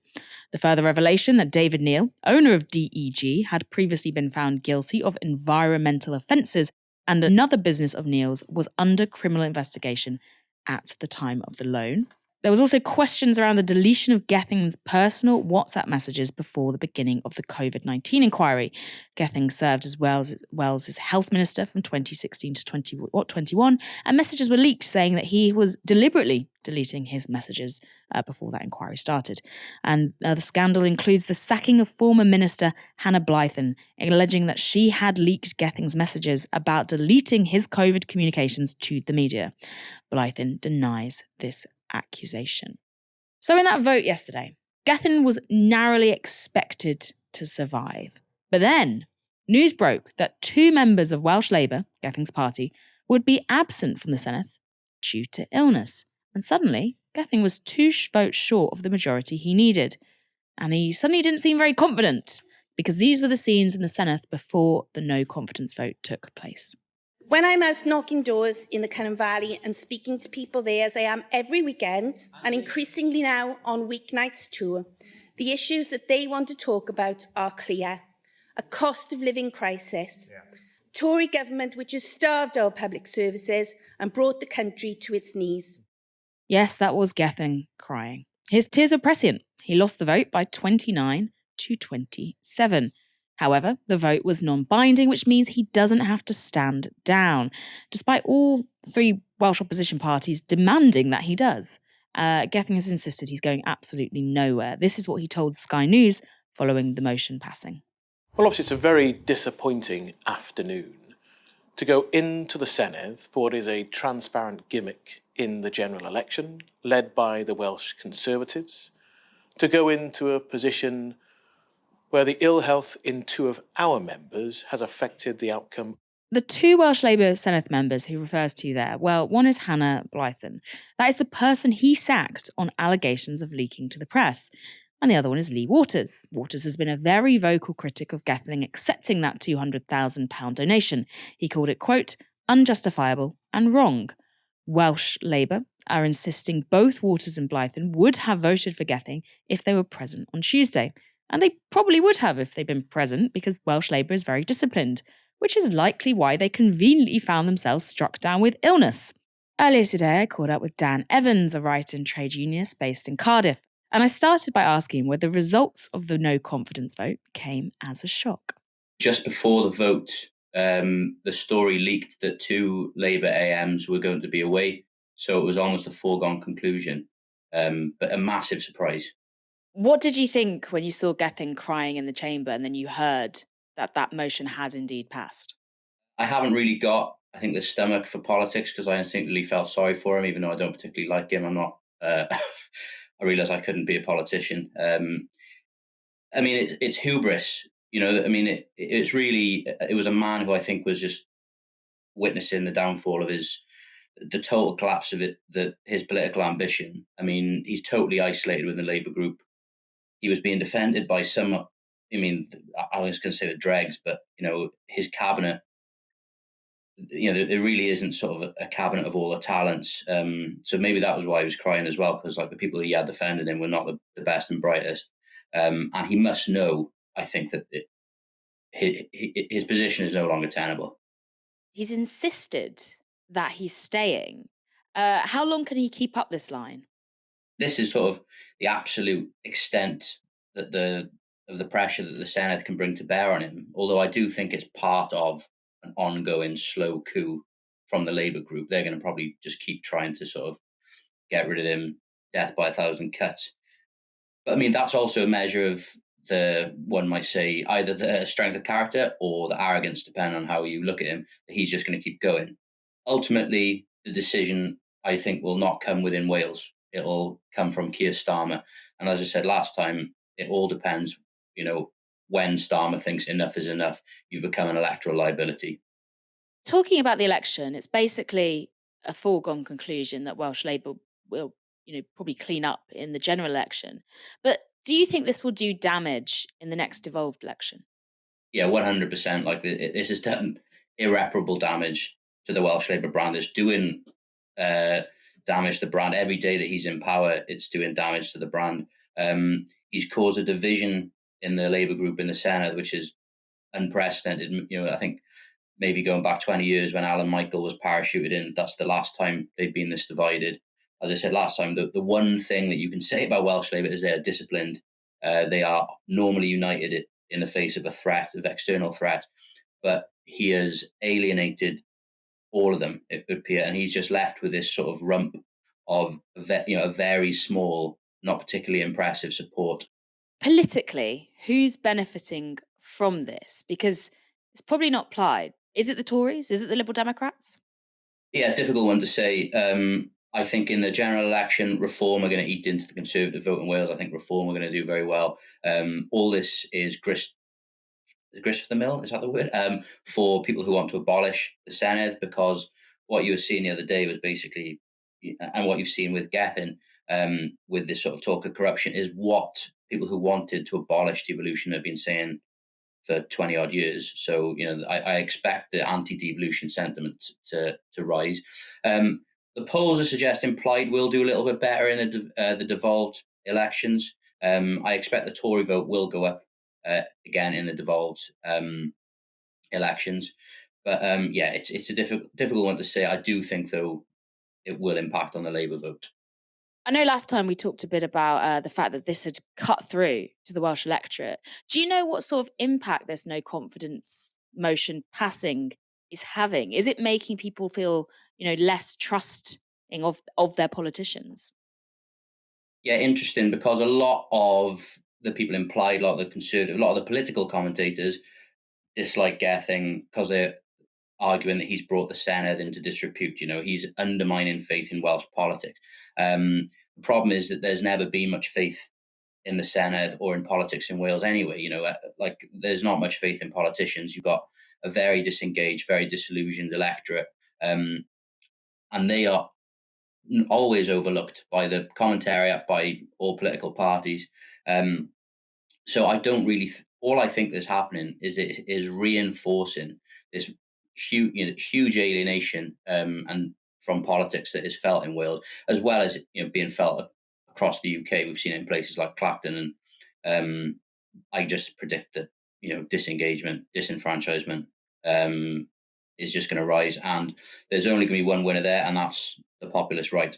The further revelation that David Neal, owner of DEG, had previously been found guilty of environmental offences, and another business of Neal's was under criminal investigation at the time of the loan. There was also questions around the deletion of Gething's personal WhatsApp messages before the beginning of the COVID-19 inquiry. Gething served as Wales' health minister from 2016 to 2021, and messages were leaked saying that he was deliberately deleting his messages before that inquiry started. And the scandal includes the sacking of former minister Hannah Blythen, alleging that she had leaked Gething's messages about deleting his COVID communications to the media. Blythen denies this accusation. So in that vote yesterday, Gething was narrowly expected to survive. But then, news broke that 2 members of Welsh Labour, Gething's party, would be absent from the Senedd due to illness. And suddenly, Gething was 2 votes short of the majority he needed. And he suddenly didn't seem very confident, because these were the scenes in the Senedd before the no-confidence vote took place. When I'm out knocking doors in the Cynon Valley and speaking to people there, as I am every weekend, and increasingly now on weeknights too, the issues that they want to talk about are clear. A cost of living crisis. Tory government which has starved our public services and brought the country to its knees. Yes, that was Gething crying. His tears were prescient. He lost the vote by 29 to 27. However, the vote was non-binding, which means he doesn't have to stand down, despite all 3 Welsh opposition parties demanding that he does. Gething has insisted he's going absolutely nowhere. This is what he told Sky News following the motion passing. Well, obviously, it's a very disappointing afternoon to go into the Senedd for what is a transparent gimmick in the general election, led by the Welsh Conservatives, to go into a position where the ill health in two of our members has affected the outcome. The two Welsh Labour Senedd members he refers to there, well, one is Hannah Blythen. That is the person he sacked on allegations of leaking to the press. And the other one is Lee Waters. Waters has been a very vocal critic of Gething accepting that £200,000 donation. He called it, quote, unjustifiable and wrong. Welsh Labour are insisting both Waters and Blythen would have voted for Gething if they were present on Tuesday. And they probably would have if they'd been present, because Welsh Labour is very disciplined, which is likely why they conveniently found themselves struck down with illness. Earlier today, I caught up with Dan Evans, a writer and trade unionist based in Cardiff, and I started by asking whether the results of the no confidence vote came as a shock. Just before the vote, the story leaked that two Labour AMs were going to be away, so it was almost a foregone conclusion, but a massive surprise. What did you think when you saw Gething crying in the chamber and then you heard that that motion had indeed passed? I haven't really got, I think, the stomach for politics because I instinctively felt sorry for him, even though I don't particularly like him. I'm not. I realised I couldn't be a politician. I mean, it's hubris. You know, I mean, it's really, it was a man who I think was just witnessing the downfall of the total collapse of his political ambition. I mean, he's totally isolated within the Labour group. He was being defended by some, I mean, I was going to say the dregs, but, you know, his cabinet, you know, there really isn't sort of a cabinet of all the talents. So maybe that was why he was crying as well, because like the people he had defended him were not the best and brightest. And he must know, I think, that his position is no longer tenable. He's insisted that he's staying. How long can he keep up this line? This is sort of the absolute extent that of the pressure that the Senedd can bring to bear on him. Although I do think it's part of an ongoing slow coup from the Labour group. They're going to probably just keep trying to sort of get rid of him, death by a thousand cuts. But I mean, that's also a measure of one might say, either the strength of character or the arrogance, depending on how you look at him, that he's just going to keep going. Ultimately, the decision, I think, will not come within Wales. It'll come from Keir Starmer. And as I said last time, it all depends, you know, when Starmer thinks enough is enough, you've become an electoral liability. Talking about the election, it's basically a foregone conclusion that Welsh Labour will, you know, probably clean up in the general election. But do you think this will do damage in the next devolved election? Yeah, 100%. Like this has done irreparable damage to the Welsh Labour brand. It's doing damage to the brand every day that he's in power. It's doing damage to the brand. He's caused a division in the Labour group in the Senedd, which is unprecedented. You know, I think maybe going back 20 years when Alan Michael was parachuted in, that's the last time they've been this divided. As I said last time, the one thing that you can say about Welsh Labour is they're disciplined. They are normally united in the face of a threat, of external threat, but he has alienated all of them, it would appear, and he's just left with this sort of rump of, you know, a very small, not particularly impressive support. Politically, who's benefiting from this? Because it's probably not Plaid. Is it the Tories? Is it the Liberal Democrats? Yeah, difficult one to say. I think in the general election, Reform are going to eat into the Conservative vote in Wales. I think Reform are going to do very well. All this is grist for the mill, is that the word? For people who want to abolish the Senedd, because what you were seeing the other day was basically, and what you've seen with Gething, with this sort of talk of corruption, is what people who wanted to abolish devolution have been saying for 20 odd years. So, you know, I expect the anti-devolution sentiment to rise. The polls are suggesting Plaid will do a little bit better in the devolved elections. I expect the Tory vote will go up again in the devolved elections. But yeah, it's a difficult one to say. I do think, though, it will impact on the Labour vote. I know last time we talked a bit about the fact that this had cut through to the Welsh electorate. Do you know what sort of impact this no confidence motion passing is having? Is it making people feel, you know, less trusting of their politicians? Yeah, interesting, because a lot of the people implied, a lot of the Conservative, a lot of the political commentators dislike Gething because they're arguing that he's brought the Senedd into disrepute. You know, he's undermining faith in Welsh politics. The problem is that there's never been much faith in the Senedd or in politics in Wales anyway. Like there's not much faith in politicians. You've got a very disengaged, very disillusioned electorate, and they are always overlooked by the commentariat, by all political parties. So I don't really. All I think that's happening is it is reinforcing this huge alienation and from politics that is felt in Wales, as well as being felt across the UK. We've seen it in places like Clacton, and I just predict that disengagement, disenfranchisement is just going to rise, and there's only going to be one winner there, and that's the populist right.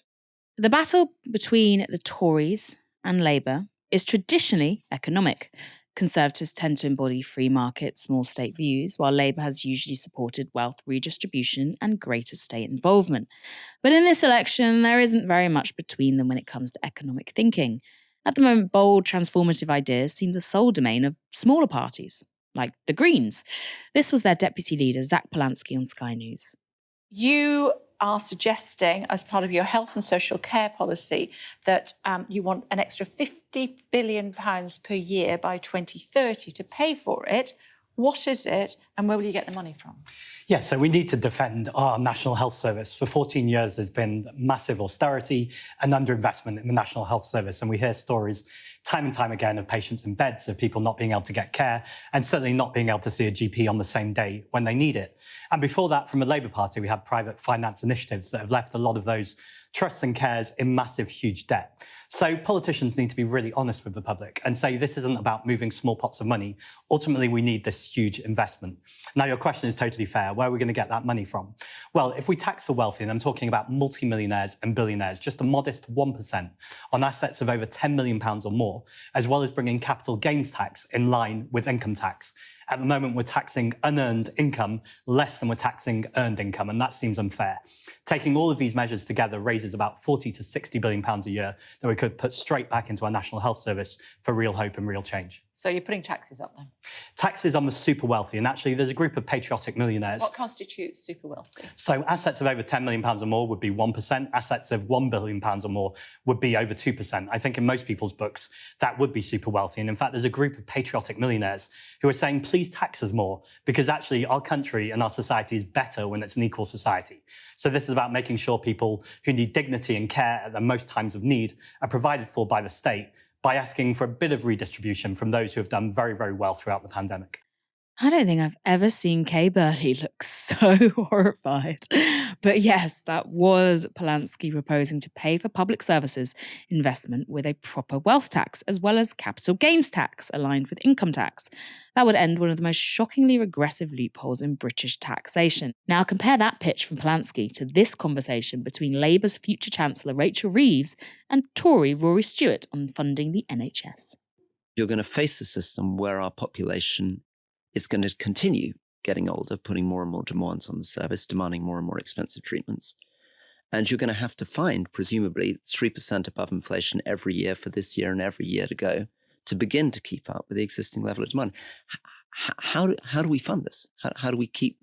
The battle between the Tories and Labour is traditionally economic. Conservatives tend to embody free market, small state views, while Labour has usually supported wealth redistribution and greater state involvement. But in this election, there isn't very much between them when it comes to economic thinking. At the moment, bold, transformative ideas seem the sole domain of smaller parties, like the Greens. This was their deputy leader, Zack Polanski, on Sky News. You are suggesting, as part of your health and social care policy, that you want an extra £50 billion per year by 2030 to pay for it. What is it, and where will you get the money from? Yes, so we need to defend our National Health Service. For 14 years, there's been massive austerity and underinvestment in the National Health Service. And we hear stories time and time again of patients in beds, of people not being able to get care, and certainly not being able to see a GP on the same day when they need it. And before that, from the Labour Party, we had private finance initiatives that have left a lot of those trusts and cares in massive, huge debt. So politicians need to be really honest with the public and say this isn't about moving small pots of money. Ultimately, we need this huge investment. Now, your question is totally fair. Where are we going to get that money from? Well, if we tax the wealthy, and I'm talking about multimillionaires and billionaires, just a modest 1% on assets of over £10 million or more, as well as bringing capital gains tax in line with income tax. At the moment, we're taxing unearned income less than we're taxing earned income, and that seems unfair. Taking all of these measures together raises about £40 to £60 billion a year that we could put straight back into our National Health Service for real hope and real change. So you're putting taxes up then? Taxes on the super wealthy, and actually there's a group of patriotic millionaires. What constitutes super wealthy? So assets of over £10 million or more would be 1%. Assets of £1 billion or more would be over 2%. I think in most people's books, that would be super wealthy. And in fact, there's a group of patriotic millionaires who are saying, please tax us more, because actually our country and our society is better when it's an equal society. So this is about making sure people who need dignity and care at the most times of need are provided for by the state, by asking for a bit of redistribution from those who have done very, very well throughout the pandemic. I don't think I've ever seen Kay Burley look so horrified. But yes, that was Polanski proposing to pay for public services investment with a proper wealth tax, as well as capital gains tax aligned with income tax. That would end one of the most shockingly regressive loopholes in British taxation. Now compare that pitch from Polanski to this conversation between Labour's future Chancellor Rachel Reeves and Tory Rory Stewart on funding the NHS. You're going to face a system where our population is going to continue getting older, putting more and more demands on the service, demanding more and more expensive treatments. And you're going to have to find, presumably, 3% above inflation every year for this year and every year to go to begin to keep up with the existing level of demand. How do we fund this? How do we keep...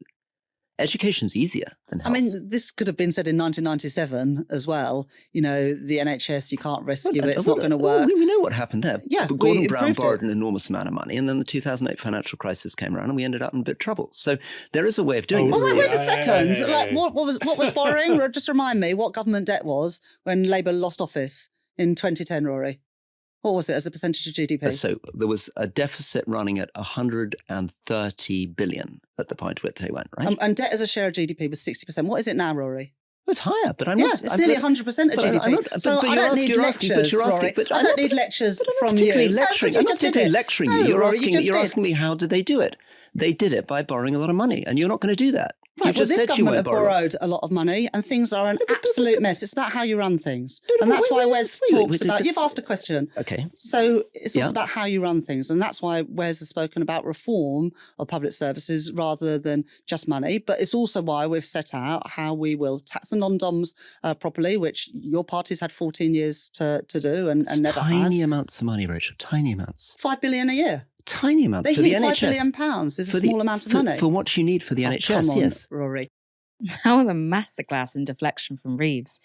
Education's easier than health. I mean, this could have been said in 1997 as well. You know, the NHS, you can't rescue it, it's not going to work. We know what happened there. Yeah, but Gordon Brown borrowed an enormous amount of money, and then the 2008 financial crisis came around and we ended up in a bit of trouble. So there is a way of doing this. Oh, wait a second. Like, what was borrowing? Just remind me what government debt was when Labour lost office in 2010, Rory. What was it as a percentage of GDP? So there was a deficit running at 130 billion at the point where they went, right? And debt as a share of GDP was 60%. What is it now, Rory? It's higher, but I'm not... Yeah, it's nearly 100% of GDP. So I don't need lectures, Rory. I don't need lectures from you. I'm not particularly lecturing you. You're asking me, how did they do it? They did it by borrowing a lot of money, and you're not going to do that. Right, well, this government have borrowed a lot of money and things are an absolute mess. It's about how you run things. And that's why Wes talks about... You've asked a question. Okay. So it's also about how you run things. And that's why Wes has spoken about reform of public services rather than just money. But it's also why we've set out how we will tax the non-doms properly, which your party's had 14 years to do and never has. Tiny amounts of money, Rachel, tiny amounts. $5 billion a year. Tiny amounts for the NHS. £5 billion is a small amount of money. For what you need for the NHS, come on, yes. Rory. That was a masterclass in deflection from Reeves.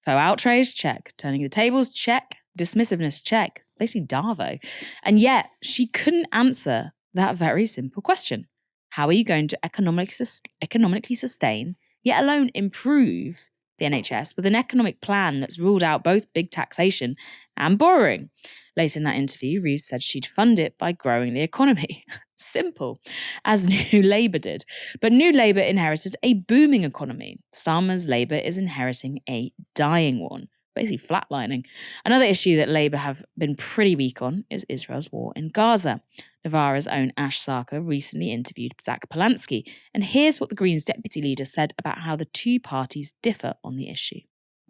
Faux outrage, check. Turning the tables, check. dismissiveness check. It's basically Darvo. And yet she couldn't answer that very simple question. How are you going to economically sustain, yet alone improve the NHS with an economic plan that's ruled out both big taxation and borrowing? Later in that interview, Reeves said she'd fund it by growing the economy. Simple, as New Labour did. But New Labour inherited a booming economy. Starmer's Labour is inheriting a dying one, basically flatlining. Another issue that Labour have been pretty weak on is Israel's war in Gaza. Novara's own Ash Sarkar recently interviewed Zack Polanski, and here's what the Greens deputy leader said about how the two parties differ on the issue.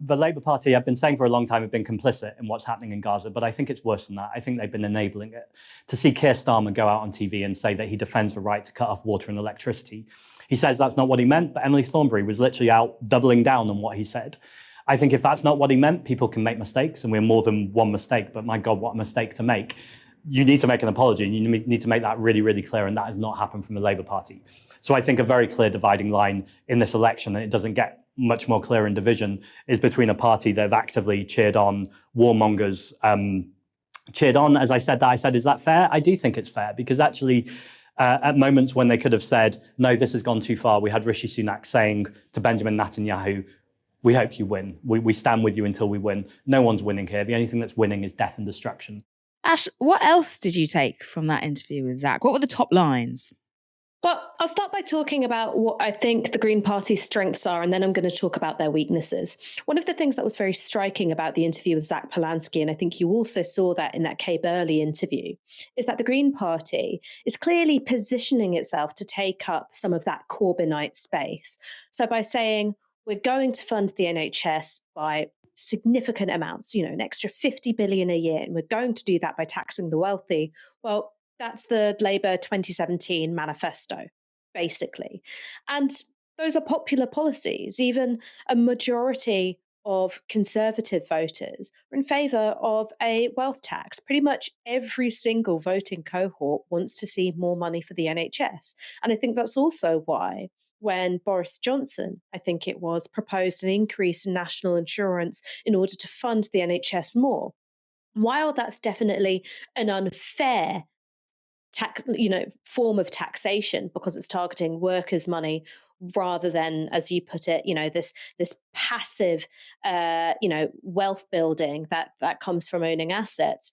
The Labour Party, I've been saying for a long time, have been complicit in what's happening in Gaza, but I think it's worse than that. I think they've been enabling it. To see Keir Starmer go out on TV and say that he defends the right to cut off water and electricity, he says that's not what he meant, but Emily Thornberry was literally out doubling down on what he said. I think if that's not what he meant, people can make mistakes, and we're more than one mistake, but my God, what a mistake to make. You need to make an apology, and you need to make that really, really clear, and that has not happened from the Labour Party. So I think a very clear dividing line in this election, and it doesn't get much more clear in division, is between a party that have actively cheered on warmongers, cheered on, as I said, is that fair? I do think it's fair, because actually, at moments when they could have said, no, this has gone too far, we had Rishi Sunak saying to Benjamin Netanyahu, we hope you win. We stand with you until we win. No one's winning here. The only thing that's winning is death and destruction. Ash, what else did you take from that interview with Zack? What were the top lines? Well, I'll start by talking about what I think the Green Party's strengths are, and then I'm going to talk about their weaknesses. One of the things that was very striking about the interview with Zack Polanski, and I think you also saw that in that Kay Burley interview, is that the Green Party is clearly positioning itself to take up some of that Corbynite space. So by saying, we're going to fund the NHS by significant amounts, an extra 50 billion a year, and we're going to do that by taxing the wealthy. Well, that's the Labour 2017 manifesto, basically. And those are popular policies. Even a majority of Conservative voters are in favour of a wealth tax. Pretty much every single voting cohort wants to see more money for the NHS. And I think that's also why when Boris Johnson, I think it was, proposed an increase in national insurance in order to fund the NHS more. While that's definitely an unfair form of taxation because it's targeting workers' money rather than, as you put it, this passive, wealth building that comes from owning assets.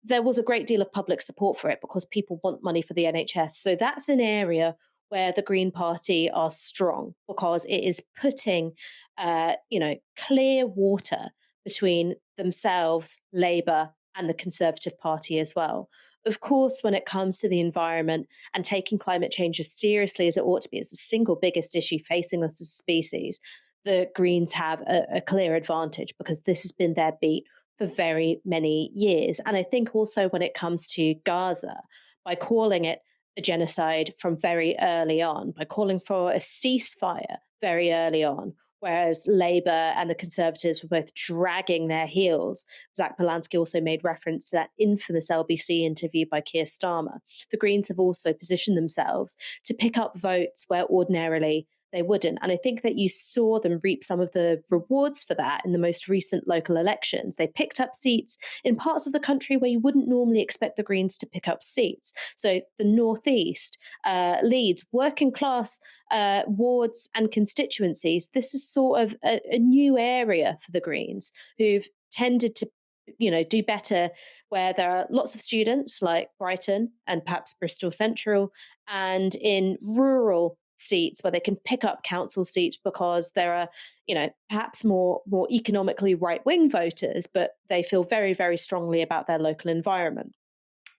There was a great deal of public support for it because people want money for the NHS. So that's an area where the Green Party are strong because it is putting, clear water between themselves, Labour, and the Conservative Party as well. Of course, when it comes to the environment and taking climate change as seriously as it ought to be, as the single biggest issue facing us as a species, the Greens have a clear advantage because this has been their beat for very many years. And I think also when it comes to Gaza, by calling it a genocide from very early on, by calling for a ceasefire very early on, whereas Labour and the Conservatives were both dragging their heels. Zack Polanski also made reference to that infamous LBC interview by Keir Starmer. The Greens have also positioned themselves to pick up votes where ordinarily they wouldn't. And I think that you saw them reap some of the rewards for that in the most recent local elections. They picked up seats in parts of the country where you wouldn't normally expect the Greens to pick up seats. So the Northeast, Leeds, working class wards and constituencies, this is sort of a new area for the Greens who've tended to do better where there are lots of students like Brighton and perhaps Bristol Central, and in rural seats where they can pick up council seats because there are, perhaps more economically right-wing voters, but they feel very, very strongly about their local environment.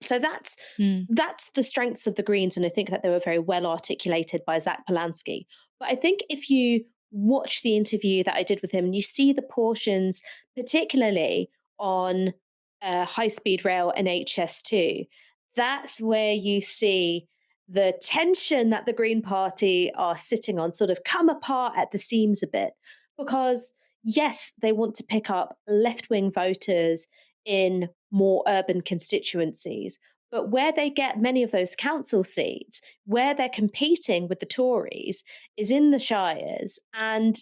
So that's the strengths of the Greens, and I think that they were very well articulated by Zack Polanski. But I think if you watch the interview that I did with him, and you see the portions, particularly on high-speed rail and HS2, that's where you see the tension that the Green Party are sitting on sort of come apart at the seams a bit. Because, yes, they want to pick up left-wing voters in more urban constituencies, but where they get many of those council seats, where they're competing with the Tories, is in the shires, and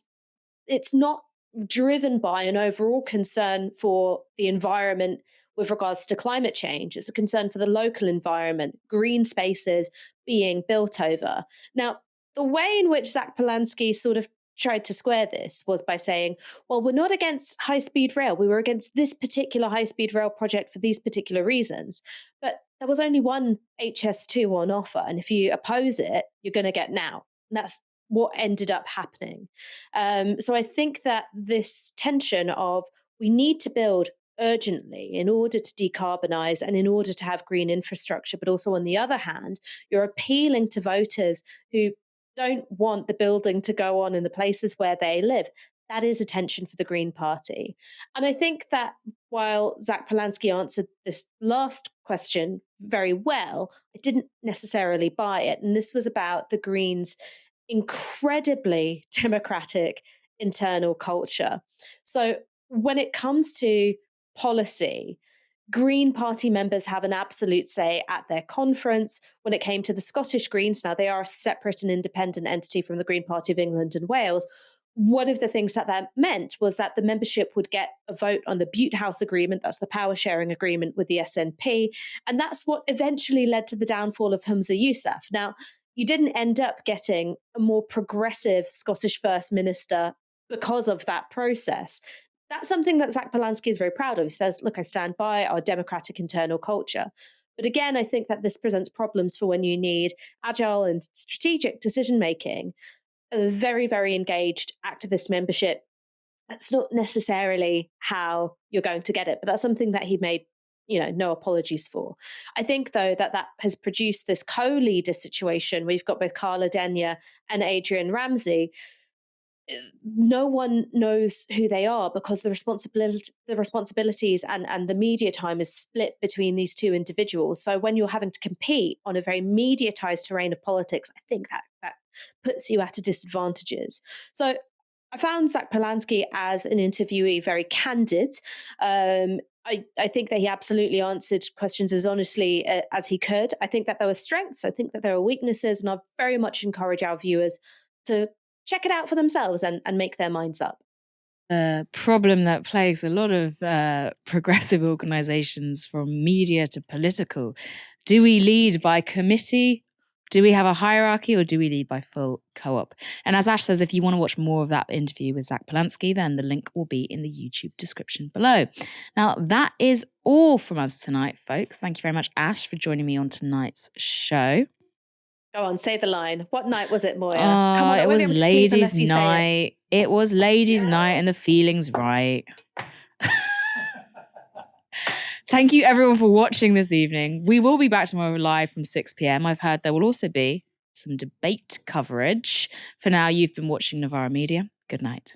it's not driven by an overall concern for the environment with regards to climate change. It's a concern for the local environment, green spaces being built over. Now, the way in which Zack Polanski sort of tried to square this was by saying, well, we're not against high-speed rail. We were against this particular high-speed rail project for these particular reasons. But there was only one HS2 on offer. And if you oppose it, you're going to get now. And that's what ended up happening. So I think that this tension of we need to build urgently in order to decarbonize and in order to have green infrastructure, but also on the other hand, you're appealing to voters who don't want the building to go on in the places where they live. That is a tension for the Green Party. And I think that while Zack Polanski answered this last question very well, I didn't necessarily buy it. And this was about the Greens' incredibly democratic internal culture. So when it comes to policy, Green Party members have an absolute say at their conference. When it came to the Scottish Greens, now they are a separate and independent entity from the Green Party of England and Wales. One of the things that meant was that the membership would get a vote on the Butte House Agreement, that's the power sharing agreement with the SNP, and that's what eventually led to the downfall of Humza Yousaf. Now, you didn't end up getting a more progressive Scottish First Minister because of that process. That's something that Zack Polanski is very proud of. He says, look, I stand by our democratic internal culture. But again, I think that this presents problems for when you need agile and strategic decision-making, a very, very engaged activist membership. That's not necessarily how you're going to get it, but that's something that he made no apologies for. I think, though, that has produced this co-leader situation. We've got both Carla Denyer and Adrian Ramsey. No one knows who they are because the responsibilities and the media time is split between these two individuals. So when you're having to compete on a very mediatized terrain of politics, I think that puts you at a disadvantages. So I found Zack Polanski as an interviewee very candid. I think that he absolutely answered questions as honestly as he could. I think that there were strengths. I think that there were weaknesses, and I very much encourage our viewers to check it out for themselves and make their minds up. A problem that plagues a lot of progressive organisations, from media to political. Do we lead by committee? Do we have a hierarchy, or do we lead by full co-op? And as Ash says, if you want to watch more of that interview with Zack Polanski, then the link will be in the YouTube description below. Now, that is all from us tonight, folks. Thank you very much, Ash, for joining me on tonight's show. Go on, say the line. What night was it, Moya? Come on, it was ladies' night. It was ladies' night, and the feeling's right. Thank you, everyone, for watching this evening. We will be back tomorrow live from 6 p.m. I've heard there will also be some debate coverage. For now, you've been watching Novara Media. Good night.